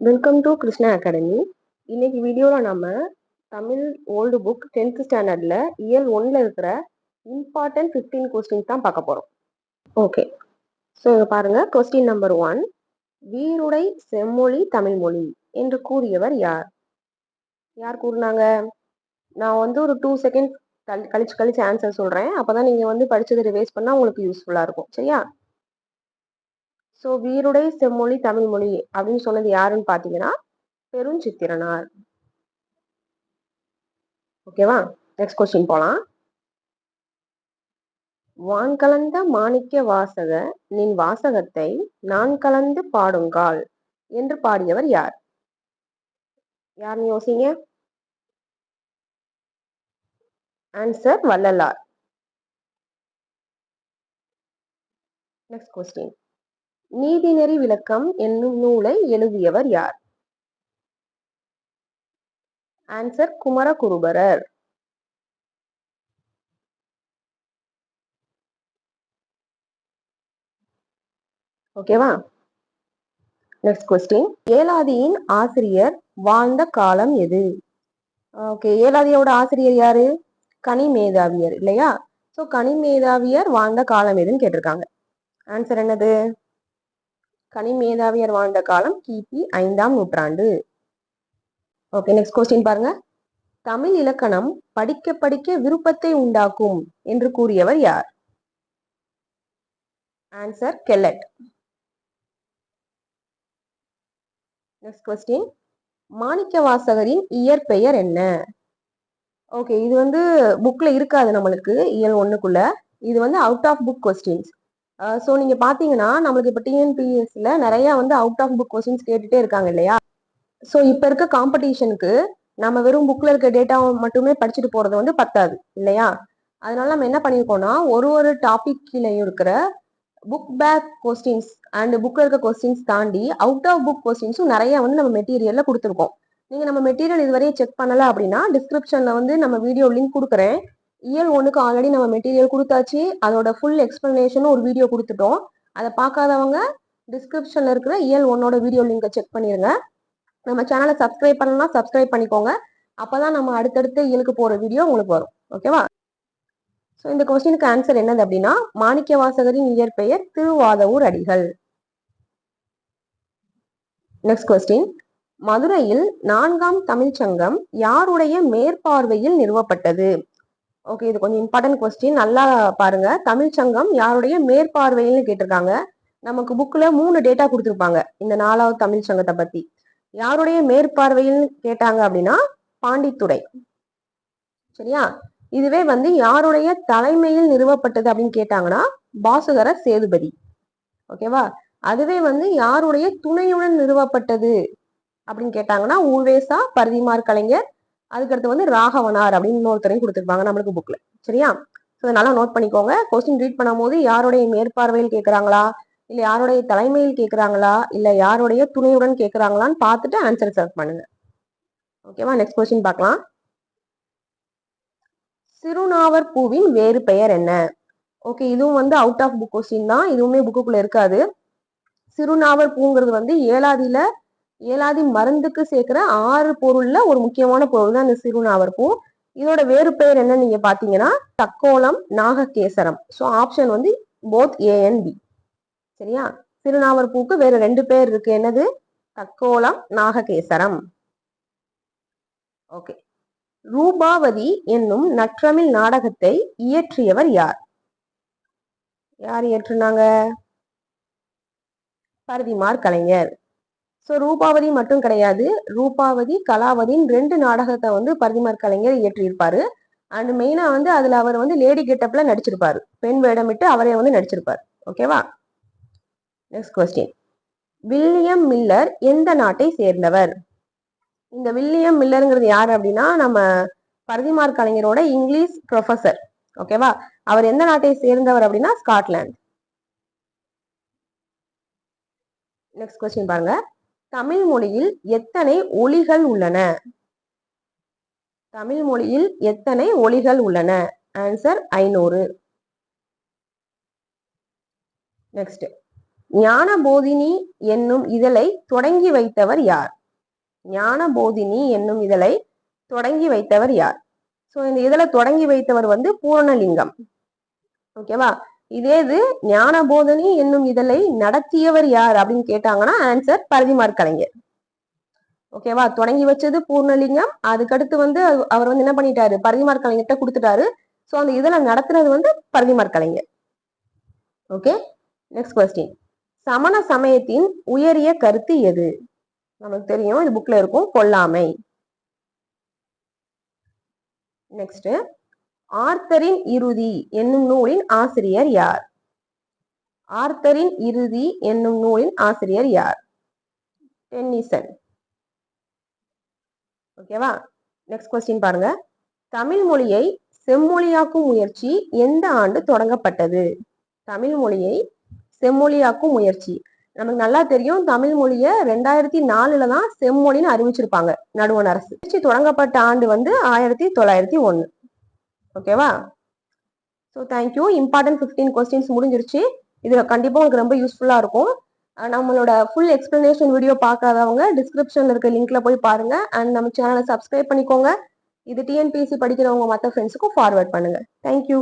Welcome to Krishna academy. இன்னைக்கு வீடியோவில் நம்ம தமிழ் ஓல்டு புக் 10th ஸ்டாண்டர்டில் இயல் 1ல் இருக்கிற இம்பார்ட்டன்ட் 15 கொஸ்டின்ஸ் தான் பார்க்க போகிறோம். ஓகே, ஸோ பாருங்க. கொஸ்டின் நம்பர் 1, வீருடை செம்மொழி தமிழ்மொழி என்று கூறியவர் யார்? யார் கூறினாங்க? நான் ஒரு 2 செகண்ட் கழிச்சு ஆன்சர் சொல்கிறேன். அப்போ தான் நீங்கள் படித்ததை ரிவைஸ் பண்ணால் உங்களுக்கு யூஸ்ஃபுல்லாக இருக்கும். சரியா? ஸோ வீருடை செம்மொழி தமிழ்மொழி அப்படின்னு சொன்னது யாருன்னு பார்த்தீங்கன்னா பெருஞ்சித்திரனார். ஓகேவா? நெக்ஸ்ட் கொஸ்டின் போலாம். வான் கலந்த மாணிக்க வாசக நின் வாசகத்தை நான் கலந்து பாடுங்கால் என்று பாடியவர் யார்? யாருன்னு யோசிங்க. ஆன்சர் வள்ளலார். Next question. நீதிநெறி விளக்கம் என்னும் நூலை எழுதியவர் யார்? ஆன்சர் குமரகுருபரர். ஓகேவா? Next question. ஏலாதியின் ஆசிரியர் வாழ்ந்த காலம் எது? ஓகே, ஏலாதியோட ஆசிரியர் யாரு? கனிமேதாவியர் இல்லையா? ஸோ கனிமேதாவியர் வாழ்ந்த காலம் எதுன்னு கேட்டிருக்காங்க. ஆன்சர் என்னது? கனிமேதாவியர் வாழ்ந்த காலம் கிபி 5ஆம் நூற்றாண்டு. ஓகே, நெக்ஸ்ட் கொஸ்டின் பாருங்க. தமிழ் இலக்கணம் படிக்க படிக்க விருப்பத்தை உண்டாக்கும் என்று கூறியவர் யார்? Answer Kellett. Next question. மாணிக்க வாசகரின் இயற்பெயர் என்ன? ஓகே, இது புக்ல இருக்காது நம்மளுக்கு இயல் 1க்குள்ள. இது out of book questions. So நீங்க பாத்தீங்கன்னா நம்மளுக்கு இப்போ டிஎன்பிஎஸ்சில நிறைய அவுட் ஆஃப் புக் கொஸ்டின்ஸ் கேட்டுட்டே இருக்காங்க இல்லையா? ஸோ இப்போ இருக்க காம்படிஷனுக்கு நம்ம வெறும் புக்ல இருக்க டேட்டாவை மட்டுமே படிச்சுட்டு போறது பத்தாது இல்லையா? அதனால நம்ம என்ன பண்ணியிருக்கோம்னா ஒரு டாபிக் கீழே இருக்கிற புக் பேக் கொஸ்டின்ஸ் அண்ட் புக்ல இருக்க கொஸ்டின்ஸ் தாண்டி அவுட் ஆஃப் புக் கொஸ்டின்ஸும் நிறைய நம்ம மெட்டீரியல்ல கொடுத்துருக்கோம். நீங்க நம்ம மெட்டீரியல் இதுவரையும் செக் பண்ணல அப்படின்னா டிஸ்கிரிப்ஷன்ல நம்ம வீடியோ லிங்க் கொடுக்குறேன். இயல் 1க்கு ஆல்ரெடி நம்ம மெட்டீரியல் கொடுத்தாச்சு. அதோட ஃபுல் எக்ஸ்பிளனேஷனும் ஒரு வீடியோ கொடுத்துட்டோம். அதை பார்க்காதவங்க டிஸ்கிரிப்ஷன்ல இருக்கிற இயல் 1ஓட வீடியோ லிங்கை செக் பண்ணிருங்க. நம்ம சேனலை சப்ஸ்கிரைப் பண்ணலாம், சப்ஸ்கிரைப் பண்ணிக்கோங்க. அப்பதான் நம்ம அடுத்தடுத்த இயலுக்கு போற வீடியோ உங்களுக்கு வரும். ஓகேவா? ஸோ இந்த கொஸ்டினுக்கு ஆன்சர் என்னது அப்படின்னா மாணிக்க வாசகரின் இயற்பெயர் திருவாதவூர் அடிகள். Next question. மதுரையில் 4ஆம் தமிழ்ச்சங்கம் யாருடைய மேற்பார்வையில் நிறுவப்பட்டது? ஓகே, இது கொஞ்சம் இம்பார்ட்டன்ட் கொஸ்டின். நல்லா பாருங்க. தமிழ்ச்சங்கம் யாருடைய மேற்பார்வையில் கேட்டிருக்காங்க. நமக்கு புக்ல 3 டேட்டா கொடுத்துருப்பாங்க இந்த 4வது தமிழ்ச்சங்கத்தை பத்தி. யாருடைய மேற்பார்வையில் கேட்டாங்க அப்படின்னா பாண்டித்துறை. சரியா? இதுவே யாருடைய தலைமையில் நிறுவப்பட்டது அப்படின்னு கேட்டாங்கன்னா பாசுகர சேதுபதி. ஓகேவா? அதுவே யாருடைய துணையுடன் நிறுவப்பட்டது அப்படின்னு கேட்டாங்கன்னா உவேசா பரிதிமார் கலைஞர். அதுக்கடுத்து ராகவனார் அப்படின்னு இன்னொருத்தரையும் கொடுத்துருப்பாங்க நம்மளுக்கு புக்ல. சரியா? நல்லா நோட் பண்ணிக்கோங்க. கொஸ்டின் ரீட் பண்ணும் போது யாருடைய மேற்பார்வையில் கேட்கறாங்களா, இல்ல யாருடைய தலைமையில் கேட்கறாங்களா, இல்ல யாருடைய துணையுடன் கேட்கறாங்களான்னு பார்த்துட்டு ஆன்சர் செலக்ட் பண்ணுங்க. ஓகேவா? நெக்ஸ்ட் கொஸ்டின் பார்க்கலாம். சிறுநாவர் பூவின் வேறு பெயர் என்ன? ஓகே, இதுவும் அவுட் ஆஃப் புக் கொஸ்டின் தான். இதுவுமே புக்குக்குள்ள இருக்காது. சிறுநாவர் பூங்கிறது ஏலாதி மருந்துக்கு சேர்க்கிற 6 பொருள்ல ஒரு முக்கியமான பொருள் தான் இந்த சிறுநாவர் பூ. இதோட வேறு பெயர் என்ன நீங்க பாத்தீங்கன்னா தக்கோலம் நாககேசரம். So option both A and B. சரியா? சிறுநாவர் பூக்கு வேற 2 பேர் இருக்கு. என்னது? தக்கோலம் நாககேசரம். ஓகே. ரூபாவதி என்னும் நற்றமிழ் நாடகத்தை இயற்றியவர் யார்? யார் இயற்றினாங்க? பரிதிமார் கலைஞர். ஸோ ரூபாவதி மட்டும் கிடையாது, ரூபாவதி கலாவதின்னு 2 நாடகத்தை பரிதிமார் கலைஞர் இயற்றியிருப்பாரு. அண்ட் மெயினா அதுல அவர் லேடி கெட்டப்ல நடிச்சிருப்பாரு. பெண் வேடமிட்டு அவரே நடிச்சிருப்பாரு. ஓகேவா? Next question. வில்லியம் மில்லர் எந்த நாட்டை சேர்ந்தவர்? இந்த வில்லியம் மில்லருங்கிறது யாரு அப்படின்னா நம்ம பரிதிமார் கலைஞரோட இங்கிலீஷ் ப்ரொஃபசர். ஓகேவா? அவர் எந்த நாட்டை சேர்ந்தவர் அப்படின்னா ஸ்காட்லாந்து. நெக்ஸ்ட் கொஸ்டின் பாருங்க. தமிழ் மொழியில் எத்தனை ஒலிகள் உள்ளன? தமிழ் மொழியில் எத்தனை ஒலிகள் உள்ளன? ஆன்சர் 500. நெக்ஸ்ட். ஞானபோதினி என்னும் இதழை தொடங்கி வைத்தவர் யார்? ஞானபோதினி என்னும் இதழை தொடங்கி வைத்தவர் யார்? சோ இந்த இதழை தொடங்கி வைத்தவர் வந்து பூரணலிங்கம். ஓகேவா? இதே இது ஞானபோதினி என்னும் இதழை நடத்தியவர் யார் அப்படின்னு கேட்டாங்கன்னா ஆன்சர் பரதிமாற் கலைஞர். ஓகேவா? தொடங்கி வச்சது பூர்ணலிங்கம், அதுக்கடுத்து வந்து அவர் வந்து என்ன பண்ணிட்டாரு, பரதிமாற் கலைஞர்கிட்ட கொடுத்துட்டாரு. சோ அந்த இதழை நடத்துனது வந்து Parithimar Kalaignar. Okay, next question. சமண சமயத்தின் உயரிய கருத்து எது? நமக்கு தெரியும், இது புக்ல இருக்கும், கொல்லாமை. நெக்ஸ்ட், ஆர்த்தரின் இறுதி என்னும் நூலின் ஆசிரியர் யார்? ஆர்த்தரின் இறுதி என்னும் நூலின் ஆசிரியர் யார்? டென்னிசன். ஓகேவா? நெக்ஸ்ட் கொஸ்டின் பாருங்க. தமிழ் மொழியை செம்மொழியாக்கும் முயற்சி எந்த ஆண்டு தொடங்கப்பட்டது? தமிழ் மொழியை செம்மொழியாக்கும் முயற்சி நமக்கு நல்லா தெரியும். தமிழ் மொழிய 2004 தான் செம்மொழின்னு அறிவிச்சிருப்பாங்க நடுவண் அரசு. தொடங்கப்பட்ட ஆண்டு வந்து 1901. ஓகேவா? So thank you. இம்பார்ட்டன்ட் 15 கொஸ்டின்ஸ் முடிஞ்சிருச்சு. இதுல கண்டிப்பா உங்களுக்கு ரொம்ப யூஸ்ஃபுல்லா இருக்கும். நம்மளோட ஃபுல் எக்ஸ்பிளனேஷன் வீடியோ பார்க்காதவங்க டிஸ்கிரிப்ஷன்ல இருக்க லிங்க்ல போய் பாருங்க. அண்ட் நம்ம சேனலை சப்ஸ்கிரைப் பண்ணிக்கோங்க. இது டிஎன்பிஎஸ்சி படிக்கிறவங்க மற்ற ஃப்ரெண்ட்ஸுக்கும் ஃபார்வர்ட் பண்ணுங்க. தேங்க்யூ.